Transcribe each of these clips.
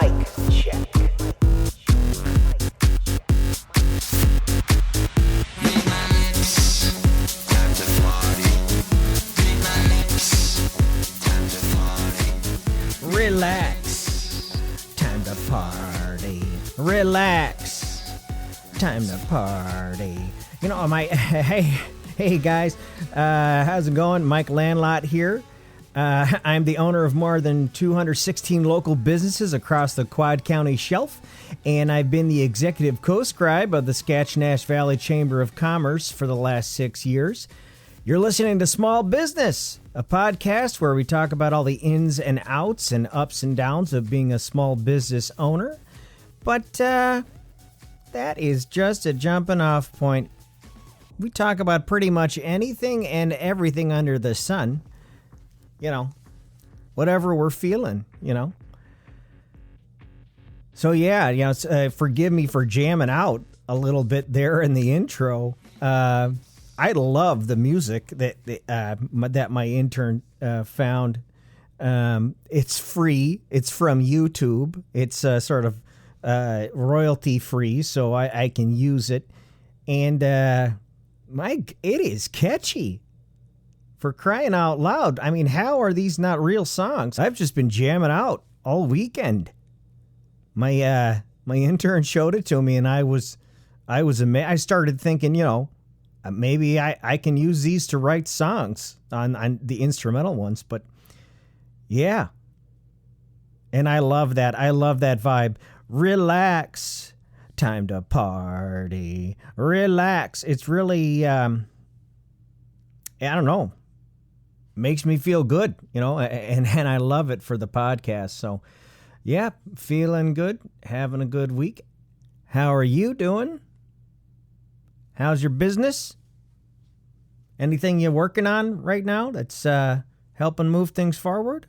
Mic check. Relax. Time to party. Relax. Time to party. You know, hey guys, how's it going? Mike Landlot here. I'm the owner of more than 216 local businesses across the Quad County shelf, and I've been the executive co-scribe of the Skatch-Nash Valley Chamber of Commerce for the last 6 years. You're listening to Small Business, a podcast where we talk about all the ins and outs and ups and downs of being a small business owner. But that is just a jumping off point. We talk about pretty much anything and everything under the sun. You know, whatever we're feeling, you know. So yeah, you know, forgive me for jamming out a little bit there in the intro. I love the music that my intern found. It's free. It's from YouTube. It's sort of royalty free, so I can use it. And Mike, it is catchy. For crying out loud. I mean, how are these not real songs? I've just been jamming out all weekend. My intern showed it to me, and I was amazed. I started thinking, you know, maybe I can use these to write songs on the instrumental ones, but yeah. And I love that. I love that vibe. Relax. Time to party. Relax. It's really, I don't know. Makes me feel good, you know, and I love it for the podcast. So, yeah, feeling good, having a good week. How are you doing? How's your business? Anything you're working on right now that's helping move things forward?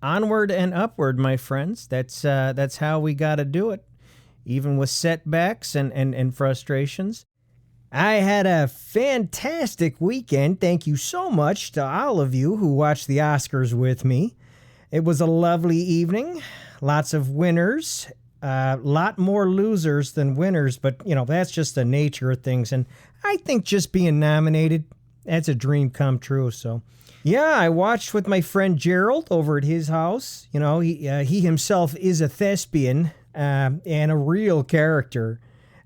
Onward and upward, my friends. That's how we got to do it, even with setbacks and frustrations. I had a fantastic weekend. Thank you so much to all of you who watched the Oscars with me. It was a lovely evening. Lots of winners. A lot more losers than winners, but, you know, that's just the nature of things. And I think just being nominated, that's a dream come true. So, yeah, I watched with my friend Gerald over at his house. You know, he himself is a thespian and a real character.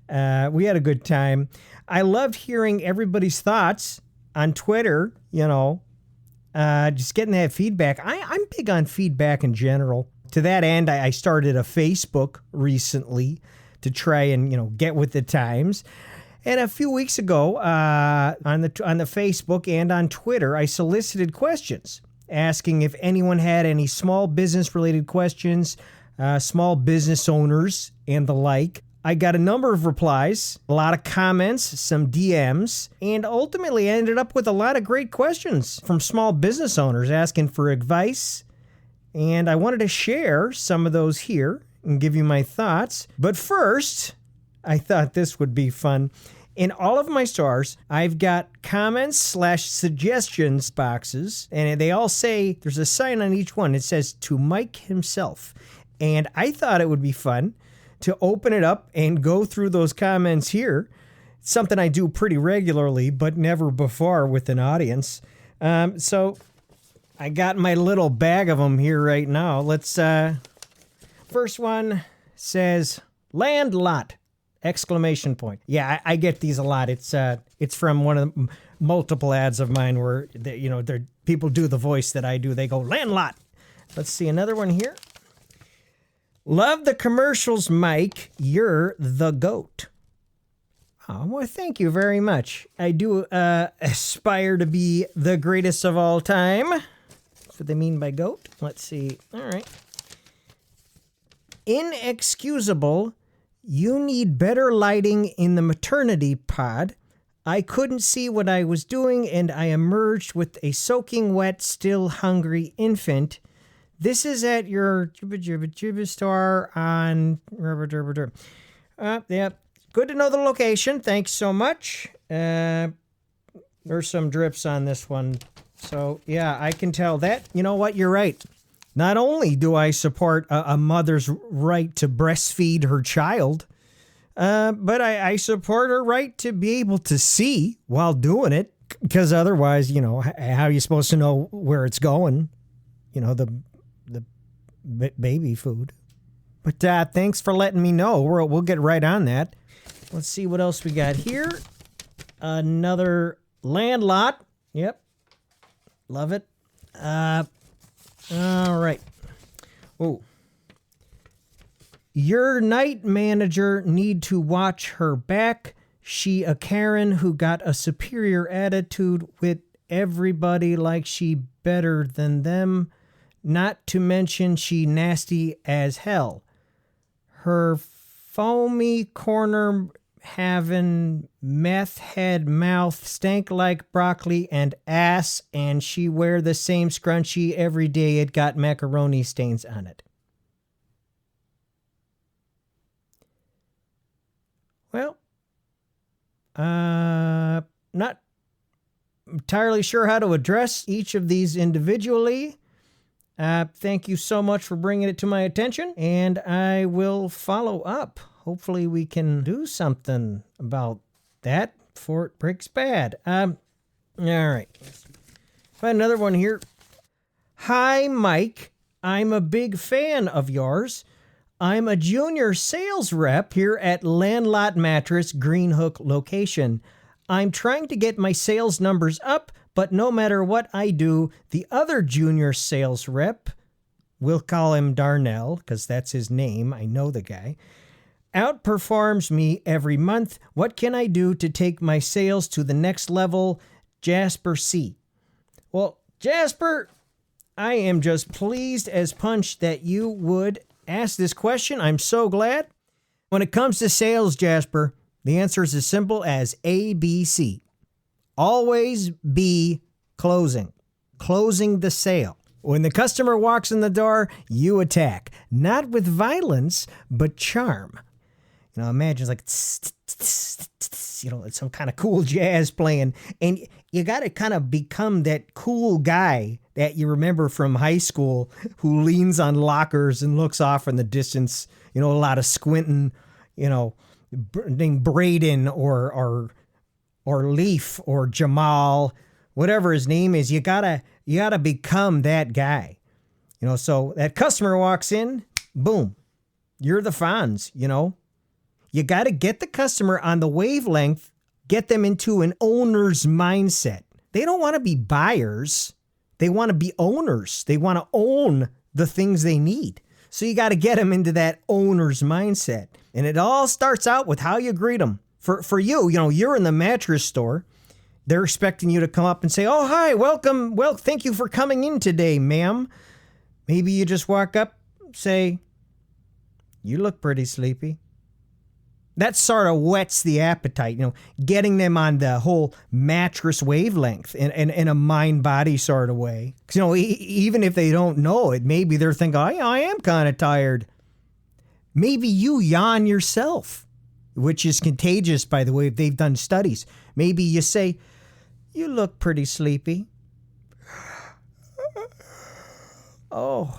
We had a good time. I loved hearing everybody's thoughts on Twitter, you know, just getting that feedback. I'm big on feedback in general. To that end, I started a Facebook recently to try and, you know, get with the times. And a few weeks ago, on the Facebook and on Twitter, I solicited questions asking if anyone had any small business related questions, small business owners and the like. I got a number of replies, a lot of comments, some DMs, and ultimately I ended up with a lot of great questions from small business owners asking for advice. And I wanted to share some of those here and give you my thoughts. But first, I thought this would be fun. In all of my stores, I've got comments/suggestions boxes, and they all say, there's a sign on each one. It says, to Mike himself. And I thought it would be fun to open it up and go through those comments here. It's something I do pretty regularly, but never before with an audience. So I got my little bag of them here right now. Let's, first one says, land lot, exclamation point. Yeah, I get these a lot. It's from one of the multiple ads of mine where, you know, people do the voice that I do. They go, land lot. Let's see another one here. Love the commercials, Mike. You're the GOAT. Oh, well, thank you very much. I do aspire to be the greatest of all time. That's what they mean by GOAT. Let's see. All right. Inexcusable. You need better lighting in the maternity pod. I couldn't see what I was doing, and I emerged with a soaking wet, still hungry infant. This is at your Jibba store on... yeah, good to know the location. Thanks so much. There's some drips on this one. So, yeah, I can tell that. You know what? You're right. Not only do I support a mother's right to breastfeed her child, but I support her right to be able to see while doing it. Because otherwise, how are you supposed to know where it's going? The baby food. But thanks for letting me know. We'll get right on that. Let's see what else we got here. Another land lot. Yep. Love it. All right. Oh. Your night manager need to watch her back. She a Karen who got a superior attitude with everybody like she better than them. Not to mention she nasty as hell. Her foamy corner having meth head mouth stank like broccoli and ass, and she wear the same scrunchie every day. It got macaroni stains on it. Well, not entirely sure how to address each of these individually. Thank you so much for bringing it to my attention, and I will follow up. Hopefully we can do something about that before it breaks bad. All right. Find another one here. Hi, Mike. I'm a big fan of yours. I'm a junior sales rep here at Landlot Mattress Green Hook location. I'm trying to get my sales numbers up, but no matter what I do, the other junior sales rep, we'll call him Darnell because that's his name. I know the guy. Outperforms me every month. What can I do to take my sales to the next level? Jasper C. Well, Jasper, I am just pleased as punch that you would ask this question. I'm so glad. When it comes to sales, Jasper, the answer is as simple as ABC. Always be closing. Closing the sale. When the customer walks in the door, you attack. Not with violence, but charm. Imagine it's like, it's some kind of cool jazz playing. And you got to kind of become that cool guy that you remember from high school who leans on lockers and looks off in the distance, a lot of squinting, named Braden or Leaf or Jamal, whatever his name is. You gotta become that guy. So that customer walks in, boom, you're the Fonz, You got to get the customer on the wavelength, get them into an owner's mindset. They don't want to be buyers. They want to be owners. They want to own the things they need. So you got to get them into that owner's mindset. And it all starts out with how you greet them. For you, you're in the mattress store. They're expecting you to come up and say, "Oh, hi, welcome. Well, thank you for coming in today, ma'am." Maybe you just walk up, say, "You look pretty sleepy." That sort of whets the appetite, getting them on the whole mattress wavelength in a mind-body sort of way. Because, even if they don't know it, maybe they're thinking, "Oh, yeah, I am kind of tired." Maybe you yawn yourself, which is contagious, by the way. They've done studies. Maybe you say, "You look pretty sleepy." Oh.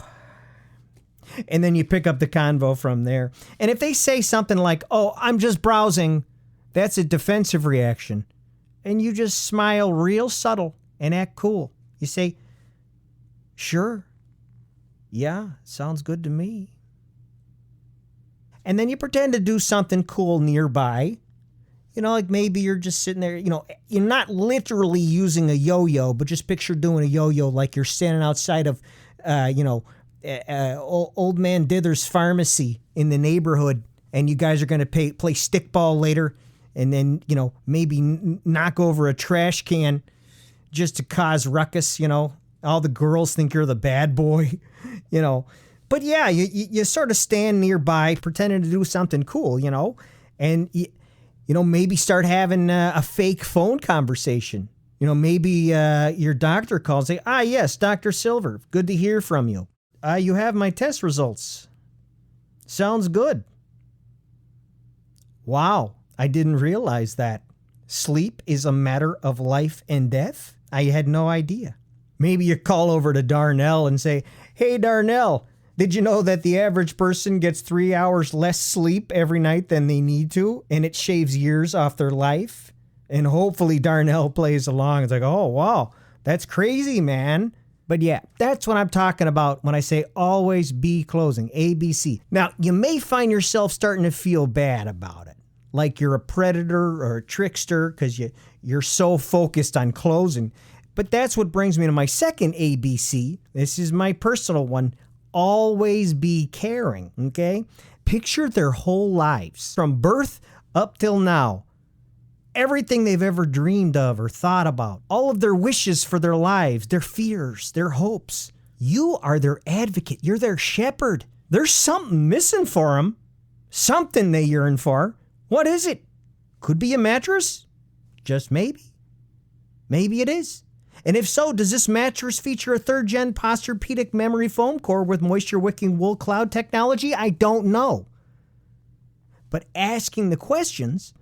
And then you pick up the convo from there. And if they say something like, "Oh, I'm just browsing," that's a defensive reaction. And you just smile real subtle and act cool. You say, "Sure. Yeah, sounds good to me." And then you pretend to do something cool nearby. Like maybe you're just sitting there, you're not literally using a yo-yo, but just picture doing a yo-yo like you're standing outside of, Old Man Dither's pharmacy in the neighborhood, and you guys are going to play stickball later, and then maybe knock over a trash can just to cause ruckus. All the girls think you're the bad boy. But yeah, you sort of stand nearby pretending to do something cool. And maybe start having a fake phone conversation. Maybe your doctor calls and say, "Ah, yes, Dr. Silver, good to hear from you. You have my test results. Sounds good. Wow, I didn't realize that. Sleep is a matter of life and death. I had no idea." Maybe you call over to Darnell and say, hey, Darnell, did you know that the average person gets 3 hours less sleep every night than they need to, and it shaves years off their life? And hopefully Darnell plays along. It's like, oh, wow, that's crazy, man. But yeah, that's what I'm talking about when I say always be closing, ABC. Now, you may find yourself starting to feel bad about it, like you're a predator or a trickster because you're so focused on closing. But that's what brings me to my second ABC. This is my personal one. Always be caring, okay? Picture their whole lives, from birth up till now. Everything they've ever dreamed of or thought about. All of their wishes for their lives, their fears, their hopes. You are their advocate. You're their shepherd. There's something missing for them. Something they yearn for. What is it? Could be a mattress? Just maybe. Maybe it is. And if so, does this mattress feature a 3rd-gen Posturepedic memory foam core with moisture-wicking wool cloud technology? I don't know. But asking the questions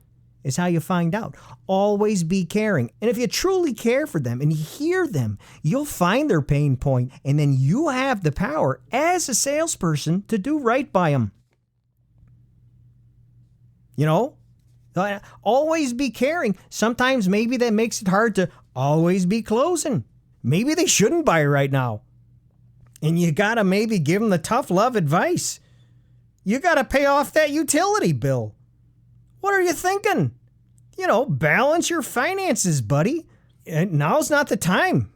is how you find out. Always be caring. And if you truly care for them and you hear them, you'll find their pain point, and then you have the power as a salesperson to do right by them. You know? Always be caring. Sometimes maybe that makes it hard to always be closing. Maybe they shouldn't buy right now. And you gotta maybe give them the tough love advice. You gotta pay off that utility bill. What are you thinking? You know, balance your finances, buddy. And now's not the time.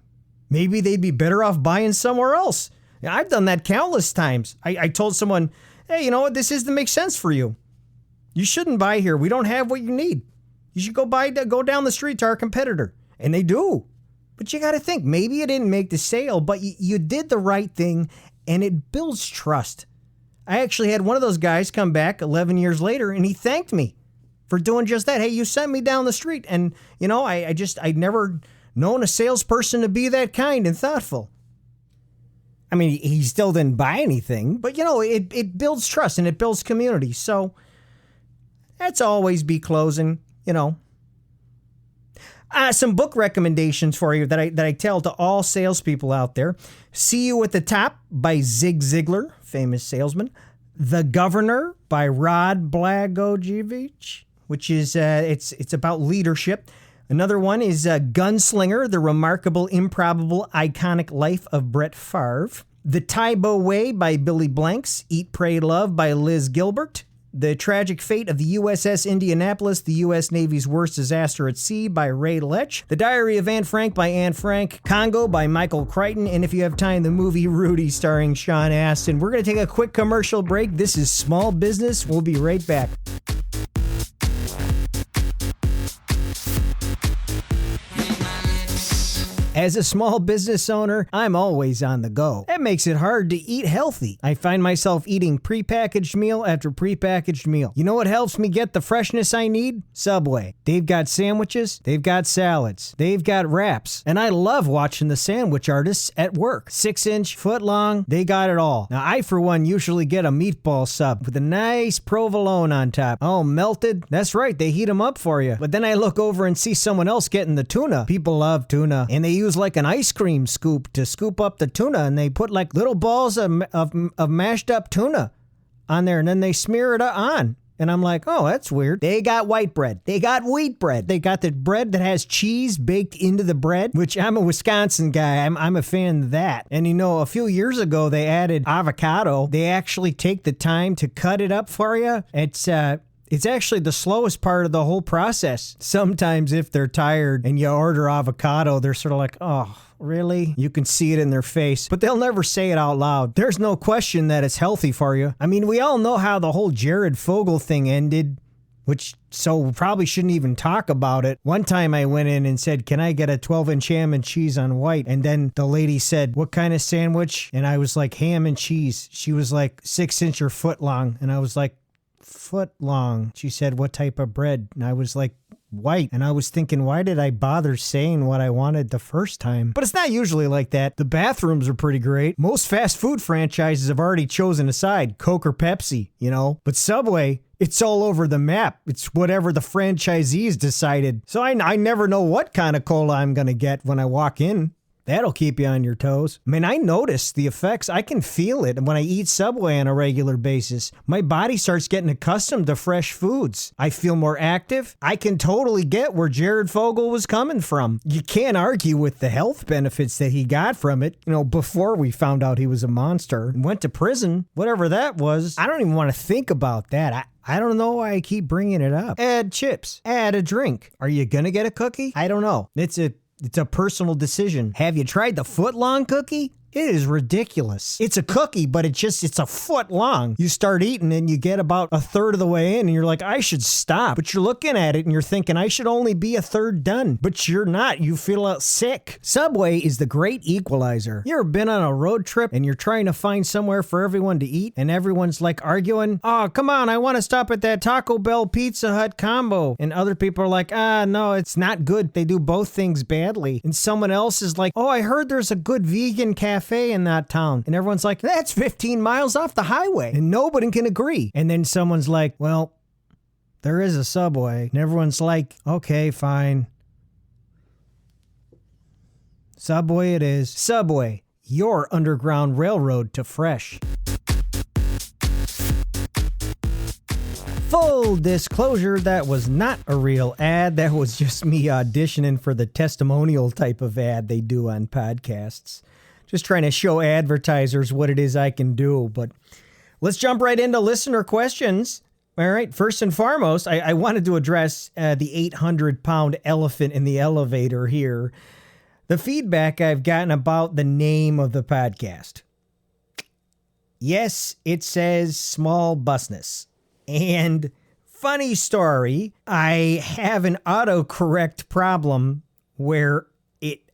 Maybe they'd be better off buying somewhere else. I've done that countless times. I told someone, hey, you know what? This doesn't make sense for you. You shouldn't buy here. We don't have what you need. You should go down the street to our competitor. And they do. But you got to think, maybe you didn't make the sale, but you did the right thing, and it builds trust. I actually had one of those guys come back 11 years later, and he thanked me for doing just that. Hey, you sent me down the street. And, you know, I'd never known a salesperson to be that kind and thoughtful. I mean, he still didn't buy anything, but, you know, it builds trust and it builds community. So that's always be closing, you know. Some book recommendations for you that I tell to all salespeople out there. See You at the Top by Zig Ziglar, famous salesman. The Governor by Rod Blagojevich, which is it's about leadership. Another one is Gunslinger, The Remarkable, Improbable, Iconic Life of Brett Favre. The Taibo Way by Billy Blanks. Eat, Pray, Love by Liz Gilbert. The Tragic Fate of the USS Indianapolis, the U.S. Navy's Worst Disaster at Sea by Ray Lech. The Diary of Anne Frank by Anne Frank. Congo by Michael Crichton. And if you have time, the movie Rudy starring Sean Astin. We're going to take a quick commercial break. This is Small Business. We'll be right back. As a small business owner, I'm always on the go. That makes it hard to eat healthy. I find myself eating prepackaged meal after prepackaged meal. You know what helps me get the freshness I need? Subway. They've got sandwiches, they've got salads, they've got wraps, and I love watching the sandwich artists at work. 6-inch, foot long, they got it all. Now, I, for one, usually get a meatball sub with a nice provolone on top. Oh, melted? That's right, they heat them up for you. But then I look over and see someone else getting the tuna. People love tuna, and they use like an ice cream scoop to scoop up the tuna, and they put like little balls of mashed up tuna on there, and then they smear it on. And I'm like, oh, that's weird. They got white bread. They got wheat bread. They got the bread that has cheese baked into the bread, which I'm a Wisconsin guy. I'm a fan of that. And you know, a few years ago, they added avocado. They actually take the time to cut it up for you. It's actually the slowest part of the whole process. Sometimes if they're tired and you order avocado, they're sort of like, oh, really? You can see it in their face, but they'll never say it out loud. There's no question that it's healthy for you. I mean, we all know how the whole Jared Fogle thing ended, so we probably shouldn't even talk about it. One time I went in and said, can I get a 12-inch ham and cheese on white? And then the lady said, what kind of sandwich? And I was like, ham and cheese. She was like 6-inch or foot long. And I was like, foot long. She said, what type of bread? And I was like, white. And I was thinking, why did I bother saying what I wanted the first time? But it's not usually like that. The bathrooms are pretty great. Most fast food franchises have already chosen a side, Coke or Pepsi, you know. But Subway, it's all over the map. It's whatever the franchisees decided. So I never know what kind of cola I'm going to get when I walk in. That'll keep you on your toes. I mean, I notice the effects. I can feel it when I eat Subway on a regular basis. My body starts getting accustomed to fresh foods. I feel more active. I can totally get where Jared Fogle was coming from. You can't argue with the health benefits that he got from it. Before we found out he was a monster and went to prison, whatever that was. I don't even want to think about that. I don't know why I keep bringing it up. Add chips. Add a drink. Are you going to get a cookie? I don't know. It's a personal decision. Have you tried the foot-long cookie? It is ridiculous. It's a cookie, but it's a foot long. You start eating and you get about a third of the way in and you're like, I should stop. But you're looking at it and you're thinking, I should only be a third done. But you're not. You feel sick. Subway is the great equalizer. You ever been on a road trip and you're trying to find somewhere for everyone to eat and everyone's like arguing, oh, come on, I want to stop at that Taco Bell Pizza Hut combo. And other people are like, no, it's not good. They do both things badly. And someone else is like, oh, I heard there's a good vegan cafe in that town. And everyone's like, that's 15 miles off the highway. And nobody can agree. And then someone's like, well, there is a Subway. And everyone's like, okay, fine. Subway it is. Subway, your underground railroad to fresh. Full disclosure, that was not a real ad. That was just me auditioning for the testimonial type of ad they do on podcasts. Just trying to show advertisers what it is I can do. But let's jump right into listener questions. All right. First and foremost, I wanted to address the 800-pound elephant in the elevator here. The feedback I've gotten about the name of the podcast. Yes, it says Small Busness. And funny story, I have an autocorrect problem where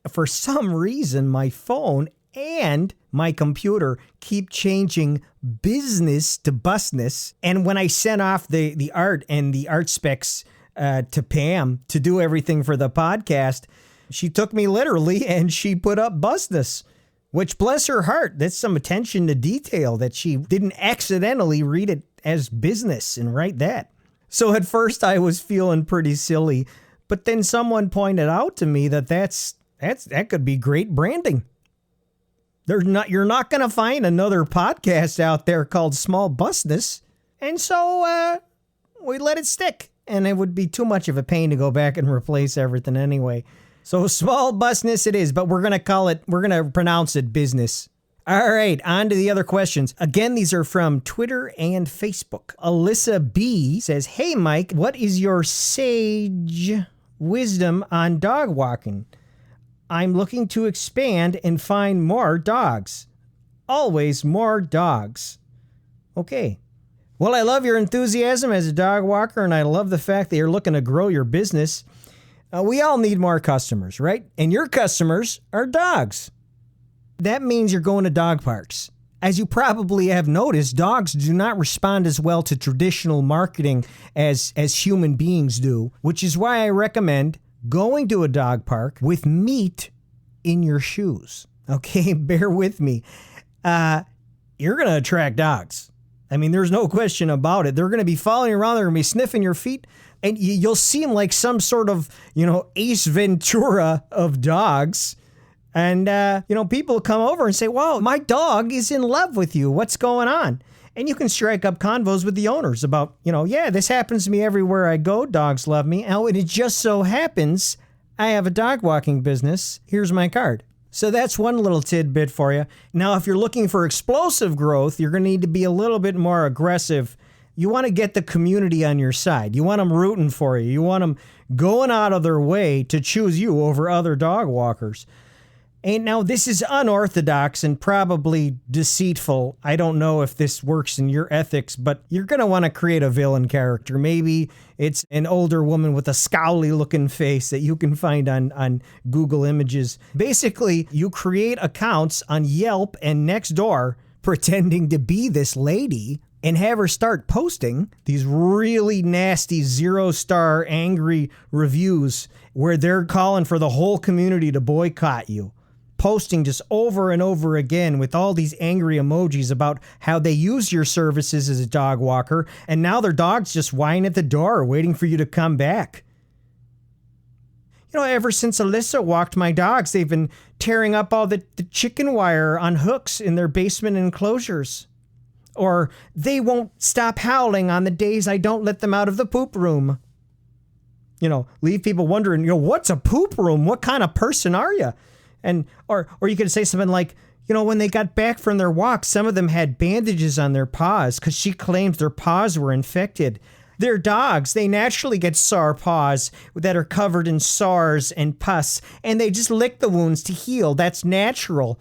for some reason, my phone and my computer keep changing business to busness. And when I sent off the art and the art specs to Pam to do everything for the podcast, she took me literally and she put up busness, which, bless her heart, that's some attention to detail that she didn't accidentally read it as business and write that. So at first I was feeling pretty silly, but then someone pointed out to me that could be great branding. You're not going to find another podcast out there called Small Busness. And so we let it stick. And it would be too much of a pain to go back and replace everything anyway. So Small Busness it is, but we're going to pronounce it business. All right, on to the other questions. Again, these are from Twitter and Facebook. Alyssa B says, hey, Mike, what is your sage wisdom on dog walking? I'm looking to expand and find more dogs. Always more dogs. Okay. Well, I love your enthusiasm as a dog walker, and I love the fact that you're looking to grow your business. We all need more customers, right? And your customers are dogs. That means you're going to dog parks. As you probably have noticed, dogs do not respond as well to traditional marketing as human beings do, which is why I recommend going to a dog park with meat in your shoes. Okay, bear with me. You're going to attract dogs. I mean, there's no question about it. They're going to be following around. They're going to be sniffing your feet. And you'll seem like some sort of, Ace Ventura of dogs. And, people come over and say, wow, my dog is in love with you. What's going on? And you can strike up convos with the owners about, yeah, this happens to me everywhere I go. Dogs love me. Oh, and it just so happens I have a dog walking business. Here's my card. So that's one little tidbit for you. Now, if you're looking for explosive growth, you're going to need to be a little bit more aggressive. You want to get the community on your side. You want them rooting for you. You want them going out of their way to choose you over other dog walkers. And now this is unorthodox and probably deceitful. I don't know if this works in your ethics, but you're going to want to create a villain character. Maybe it's an older woman with a scowly looking face that you can find on Google Images. Basically, you create accounts on Yelp and Nextdoor pretending to be this lady and have her start posting these really nasty 0-star angry reviews where they're calling for the whole community to boycott you. Posting just over and over again with all these angry emojis about how they use your services as a dog walker, and now their dog's just whining at the door waiting for you to come back. Ever since Alyssa walked my dogs, they've been tearing up all the chicken wire on hooks in their basement enclosures. Or they won't stop howling on the days I don't let them out of the poop room. Leave people wondering, what's a poop room? What kind of person are you? And or you could say something like, when they got back from their walk, some of them had bandages on their paws because she claims their paws were infected. They're dogs. They naturally get sore paws that are covered in sores and pus, and they just lick the wounds to heal. That's natural.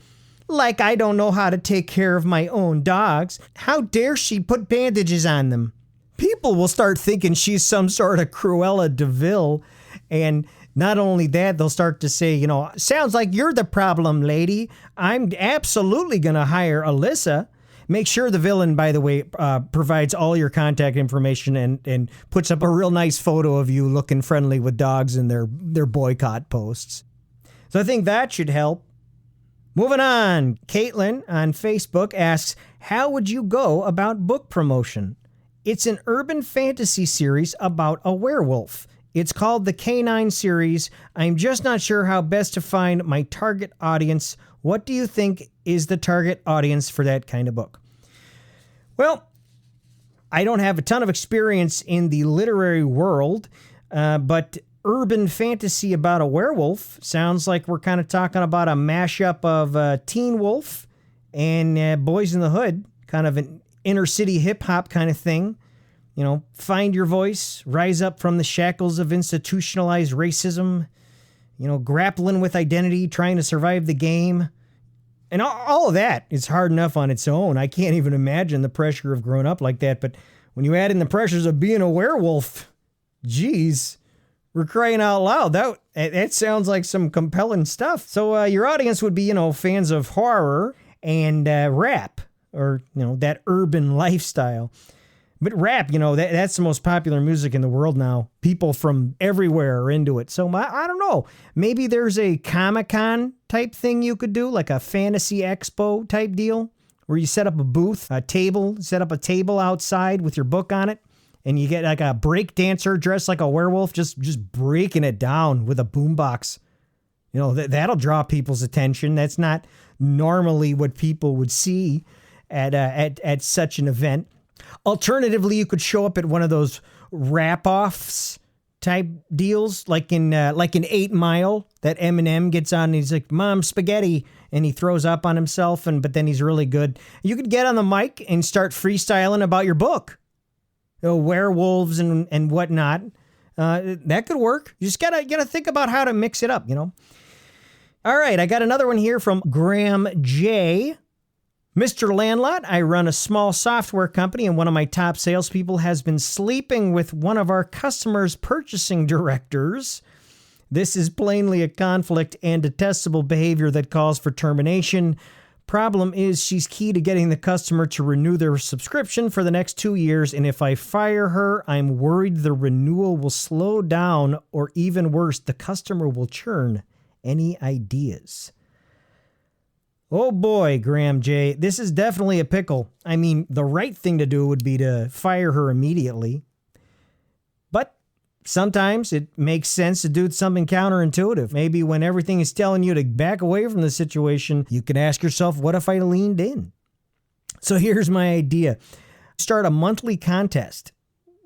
Like I don't know how to take care of my own dogs. How dare she put bandages on them? People will start thinking she's some sort of Cruella de Vil, and not only that, they'll start to say, sounds like you're the problem, lady. I'm absolutely going to hire Alyssa. Make sure the villain, by the way, provides all your contact information and puts up a real nice photo of you looking friendly with dogs in their boycott posts. So I think that should help. Moving on, Caitlin on Facebook asks, how would you go about book promotion? It's an urban fantasy series about a werewolf. It's called the Canine series. I'm just not sure how best to find my target audience. What do you think is the target audience for that kind of book? Well, I don't have a ton of experience in the literary world, but urban fantasy about a werewolf sounds like we're kind of talking about a mashup of Teen Wolf and Boys in the Hood, kind of an inner city hip hop kind of thing. Find your voice, rise up from the shackles of institutionalized racism, grappling with identity, trying to survive the game. And all of that is hard enough on its own. I can't even imagine the pressure of growing up like that. But when you add in the pressures of being a werewolf, geez, we're crying out loud. That sounds like some compelling stuff. So your audience would be, fans of horror and rap, or, that urban lifestyle. But rap, that's the most popular music in the world now. People from everywhere are into it. So I don't know. Maybe there's a Comic-Con type thing you could do, like a Fantasy Expo type deal, where you set up a booth, set up a table outside with your book on it, and you get like a break dancer dressed like a werewolf, just breaking it down with a boombox. That'll draw people's attention. That's not normally what people would see at such an event. Alternatively, you could show up at one of those wrap-offs type deals, like in 8 Mile, that Eminem gets on and he's like, "Mom, spaghetti," and he throws up on himself, but then he's really good. You could get on the mic and start freestyling about your book, werewolves and whatnot. That could work. You just gotta think about how to mix it up. All right, I got another one here from Graham J. Mr. Landlot, I run a small software company, and one of my top salespeople has been sleeping with one of our customers' purchasing directors. This is plainly a conflict and detestable behavior that calls for termination. Problem is, she's key to getting the customer to renew their subscription for the next 2 years, and if I fire her, I'm worried the renewal will slow down, or even worse, the customer will churn. Any ideas? Oh boy, Graham J. This is definitely a pickle. I mean, the right thing to do would be to fire her immediately. But sometimes it makes sense to do something counterintuitive. Maybe when everything is telling you to back away from the situation, you can ask yourself, what if I leaned in? So here's my idea. Start a monthly contest.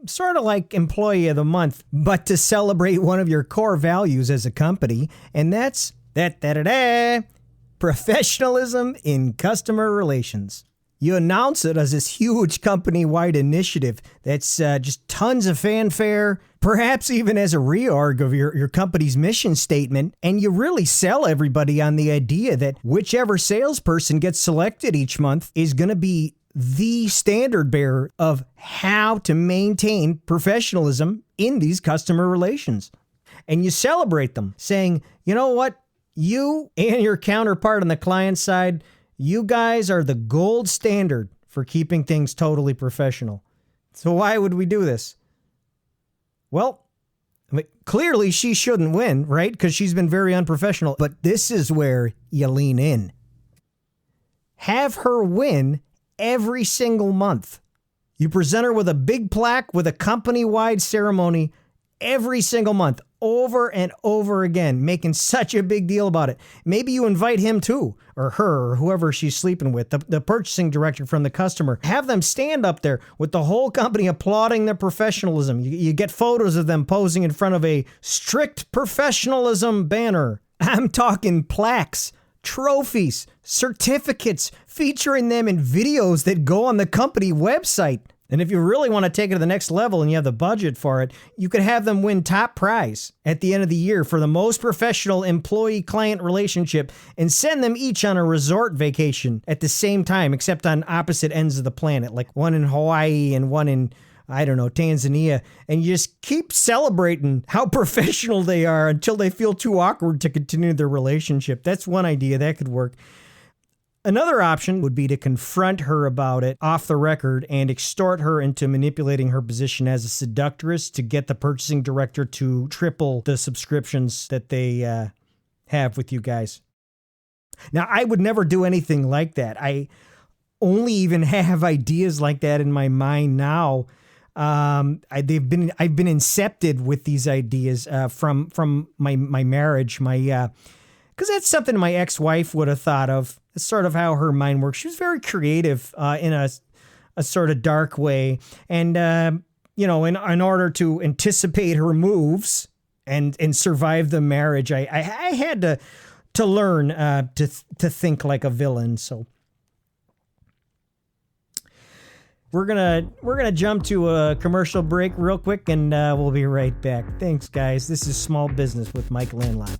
Sort of like Employee of the Month, but to celebrate one of your core values as a company. And that's professionalism in customer relations. You announce it as this huge company-wide initiative that's just tons of fanfare, perhaps even as a reorg of your company's mission statement, and you really sell everybody on the idea that whichever salesperson gets selected each month is going to be the standard bearer of how to maintain professionalism in these customer relations. And you celebrate them, saying, you know what? You and your counterpart on the client side, you guys are the gold standard for keeping things totally professional. So why would we do this? Well, clearly she shouldn't win, right? Because she's been very unprofessional. But this is where you lean in. Have her win every single month. You present her with a big plaque with a company-wide ceremony every single month, over and over again, making such a big deal about it. Maybe you invite him too, or her, or whoever she's sleeping with, the purchasing director from the customer. Have them stand up there with the whole company applauding their professionalism. You get photos of them posing in front of a strict professionalism banner. I'm talking plaques, trophies, certificates, featuring them in videos that go on the company website. And if you really want to take it to the next level and you have the budget for it, you could have them win top prize at the end of the year for the most professional employee-client relationship and send them each on a resort vacation at the same time, except on opposite ends of the planet, like one in Hawaii and one in, I don't know, Tanzania. And you just keep celebrating how professional they are until they feel too awkward to continue their relationship. That's one idea that could work. Another option would be to confront her about it off the record and extort her into manipulating her position as a seductress to get the purchasing director to triple the subscriptions that they have with you guys. Now, I would never do anything like that. I only even have ideas like that in my mind now. I've been incepted with these ideas from my marriage, because that's something my ex-wife would have thought of. It's sort of how her mind works. She was very creative in a sort of dark way. And, in order to anticipate her moves and survive the marriage, I had to learn to think like a villain. So we're gonna jump to a commercial break real quick, and we'll be right back. Thanks, guys. This is Small Business with Mike Landlot.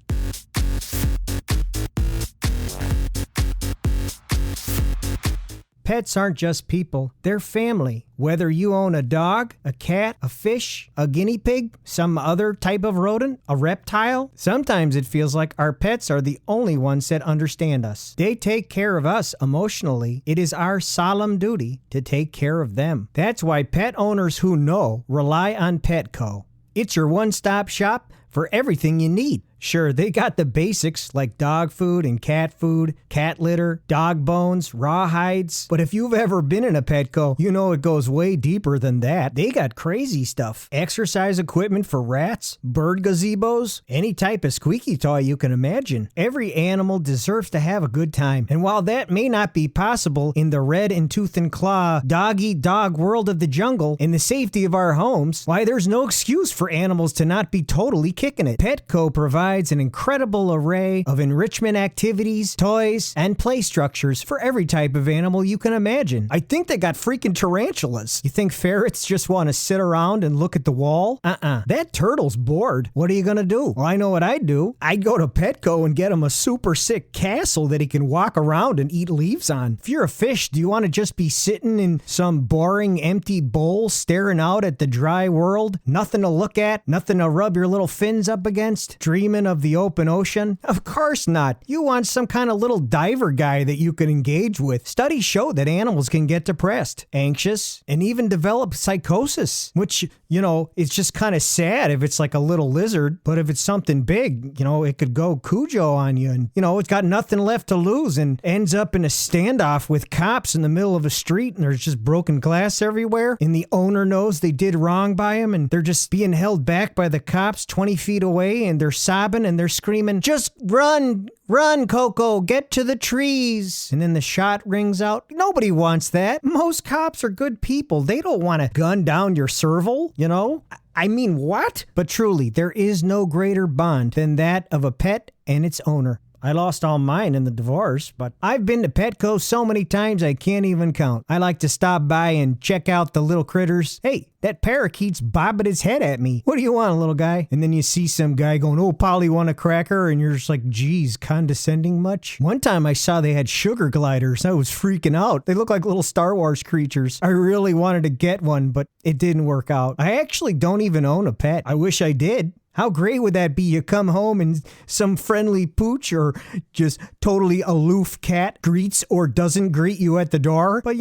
Pets aren't just people, they're family. Whether you own a dog, a cat, a fish, a guinea pig, some other type of rodent, a reptile, sometimes it feels like our pets are the only ones that understand us. They take care of us emotionally. It is our solemn duty to take care of them. That's why pet owners who know rely on Petco. It's your one-stop shop for everything you need. Sure, they got the basics like dog food and cat food, cat litter, dog bones, raw hides. But if you've ever been in a Petco, you know it goes way deeper than that. They got crazy stuff. Exercise equipment for rats, bird gazebos, any type of squeaky toy you can imagine. Every animal deserves to have a good time. And while that may not be possible in the red and tooth and claw, dog-eat-dog world of the jungle, in the safety of our homes, why, there's no excuse for animals to not be totally kicking it. Petco provides an incredible array of enrichment activities, toys, and play structures for every type of animal you can imagine. I think they got freaking tarantulas. You think ferrets just want to sit around and look at the wall? That turtle's bored. What are you gonna do? Well, I know what I'd do. I'd go to Petco and get him a super sick castle that he can walk around and eat leaves on. If you're a fish, do you want to just be sitting in some boring empty bowl staring out at the dry world? Nothing to look at? Nothing to rub your little fins up against? Dreaming of the open ocean? Of course not. You want some kind of little diver guy that you can engage with. Studies show that animals can get depressed, anxious, and even develop psychosis, which, it's just kind of sad if it's like a little lizard, but if it's something big, it could go Cujo on you and, it's got nothing left to lose and ends up in a standoff with cops in the middle of a street and there's just broken glass everywhere and the owner knows they did wrong by him and they're just being held back by the cops 20 feet away and they're sobbing and they're screaming, "Just run, Koko, get to the trees." And then the shot rings out. Nobody wants that. Most cops are good people. They don't want to gun down your serval, I mean, what? But truly, there is no greater bond than that of a pet and its owner. I lost all mine in the divorce, but I've been to Petco so many times I can't even count. I like to stop by and check out the little critters. Hey, that parakeet's bobbing his head at me. What do you want, little guy? And then you see some guy going, "Oh, Polly, want a cracker?" And you're just like, geez, condescending much? One time I saw they had sugar gliders. I was freaking out. They look like little Star Wars creatures. I really wanted to get one, but it didn't work out. I actually don't even own a pet. I wish I did. How great would that be? You come home and some friendly pooch or just totally aloof cat greets or doesn't greet you at the door. But,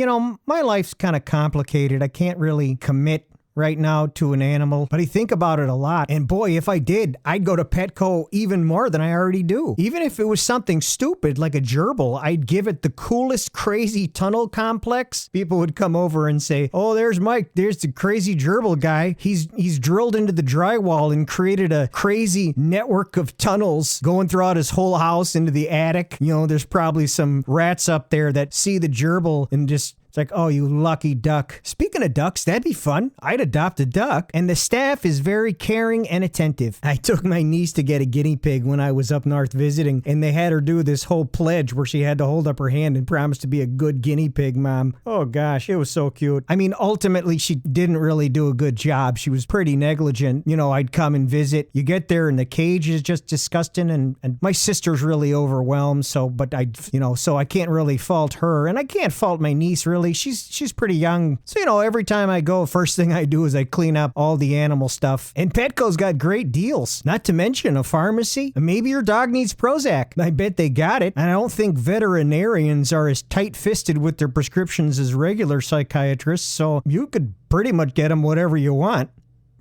my life's kind of complicated. I can't really commit right now to an animal, but I think about it a lot. And boy, if I did, I'd go to Petco even more than I already do. Even if it was something stupid like a gerbil, I'd give it the coolest crazy tunnel complex. People would come over and say, oh, there's Mike. There's the crazy gerbil guy. He's drilled into the drywall and created a crazy network of tunnels going throughout his whole house into the attic. You know, there's probably some rats up there that see the gerbil and just... It's like, oh, you lucky duck. Speaking of ducks, that'd be fun. I'd adopt a duck. And the staff is very caring and attentive. I took my niece to get a guinea pig when I was up north visiting, and they had her do this whole pledge where she had to hold up her hand and promise to be a good guinea pig mom. Oh gosh, it was so cute. I mean, ultimately, she didn't really do a good job. She was pretty negligent. You know, I'd come and visit. You get there and the cage is just disgusting, and my sister's really overwhelmed, so I can't really fault her, and I can't fault my niece really. She's pretty young. So, every time I go, first thing I do is I clean up all the animal stuff. And Petco's got great deals, not to mention a pharmacy. Maybe your dog needs Prozac. I bet they got it. And I don't think veterinarians are as tight-fisted with their prescriptions as regular psychiatrists, so you could pretty much get them whatever you want.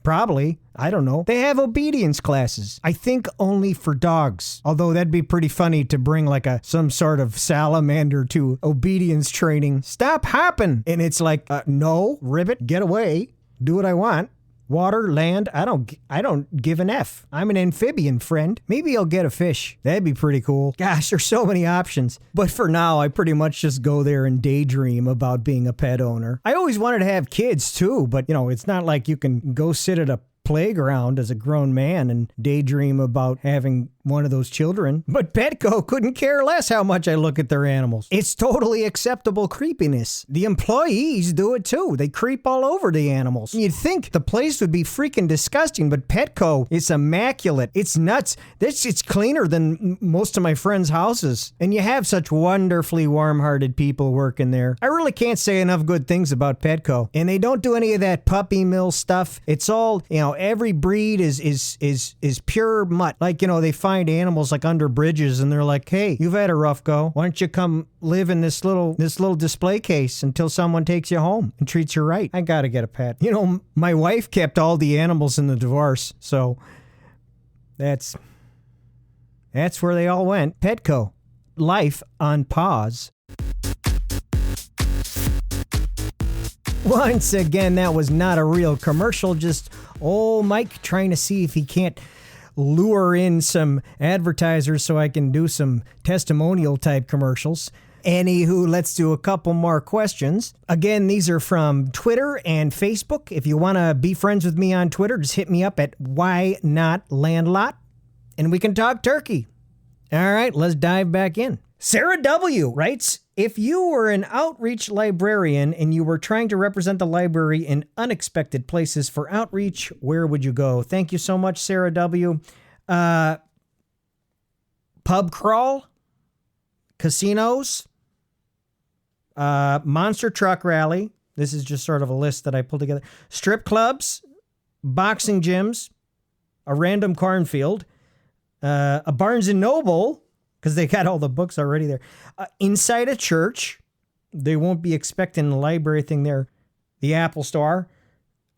Probably. I don't know. They have obedience classes. I think only for dogs. Although that'd be pretty funny to bring like some sort of salamander to obedience training. Stop hopping. And it's like, no, ribbit, get away. Do what I want. Water, land, I don't give an F. I'm an amphibian, friend. Maybe I'll get a fish. That'd be pretty cool. Gosh, there's so many options. But for now, I pretty much just go there and daydream about being a pet owner. I always wanted to have kids too, but it's not like you can go sit at a playground as a grown man and daydream about having one of those children. But Petco couldn't care less how much I look at their animals. It's totally acceptable creepiness. The employees do it too. They creep all over the animals. You'd think the place would be freaking disgusting, but Petco, it's immaculate. It's nuts. It's cleaner than most of my friends' houses. And you have such wonderfully warm-hearted people working there. I really can't say enough good things about Petco. And they don't do any of that puppy mill stuff. It's all, every breed is pure mutt. Like, they find animals like under bridges and they're like, hey, you've had a rough go. Why don't you come live in this little display case until someone takes you home and treats you right? I gotta get a pet. My wife kept all the animals in the divorce, so that's where they all went. Petco. Life on pause. Once again, that was not a real commercial, just old Mike trying to see if he can't lure in some advertisers so I can do some testimonial type commercials. Anywho, let's do a couple more questions. Again, these are from Twitter and Facebook. If you want to be friends with me on Twitter, just hit me up at Why Not Landlot, and we can talk turkey. All right, let's dive back in. Sarah W. writes, if you were an outreach librarian and you were trying to represent the library in unexpected places for outreach, where would you go? Thank you so much, Sarah W. Pub crawl, casinos, monster truck rally. This is just sort of a list that I pulled together. Strip clubs, boxing gyms, a random cornfield, a Barnes & Noble, because they got all the books already there. Inside a church. They won't be expecting the library thing there. The Apple Store.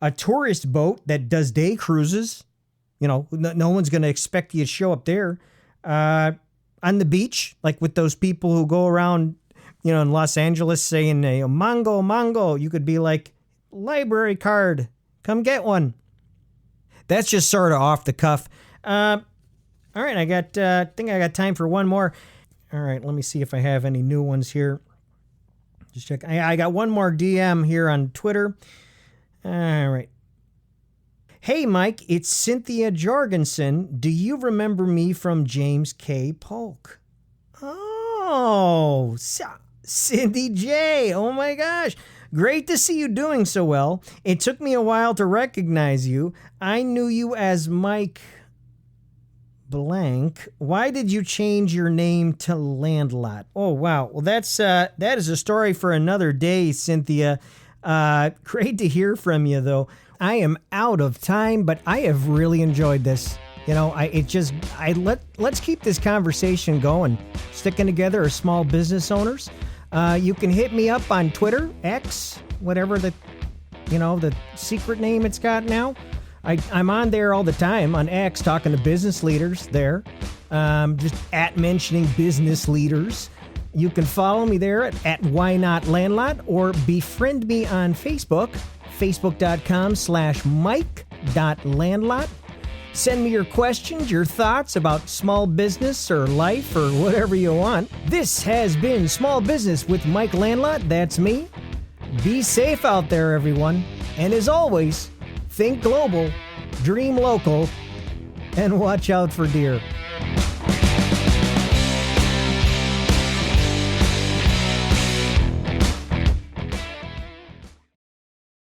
A tourist boat that does day cruises. No one's going to expect you to show up there. On the beach, like with those people who go around, in Los Angeles saying, mango, mango. You could be like, library card. Come get one. That's just sort of off the cuff. All right, I think I got time for one more. All right, let me see if I have any new ones here. Just check. I got one more DM here on Twitter. All right. Hey, Mike, it's Cynthia Jorgensen. Do you remember me from James K. Polk? Oh, Cindy J. Oh, my gosh. Great to see you doing so well. It took me a while to recognize you. I knew you as Mike blank. Why did you change your name to Landlot? Oh, wow. Well, that is a story for another day, Cynthia. Great to hear from you, though. I am out of time, but I have really enjoyed this. Let's keep this conversation going. Sticking together as small business owners. You can hit me up on Twitter, X, whatever the the secret name it's got now. I'm on there all the time on X talking to business leaders there, just at mentioning business leaders. You can follow me there at Why Not Landlord, or befriend me on Facebook, facebook.com/Mike.landlord. Send me your questions, your thoughts about small business or life or whatever you want. This has been Small Business with Mike Landlord. That's me. Be safe out there, everyone. And as always, think global, dream local, and watch out for deer.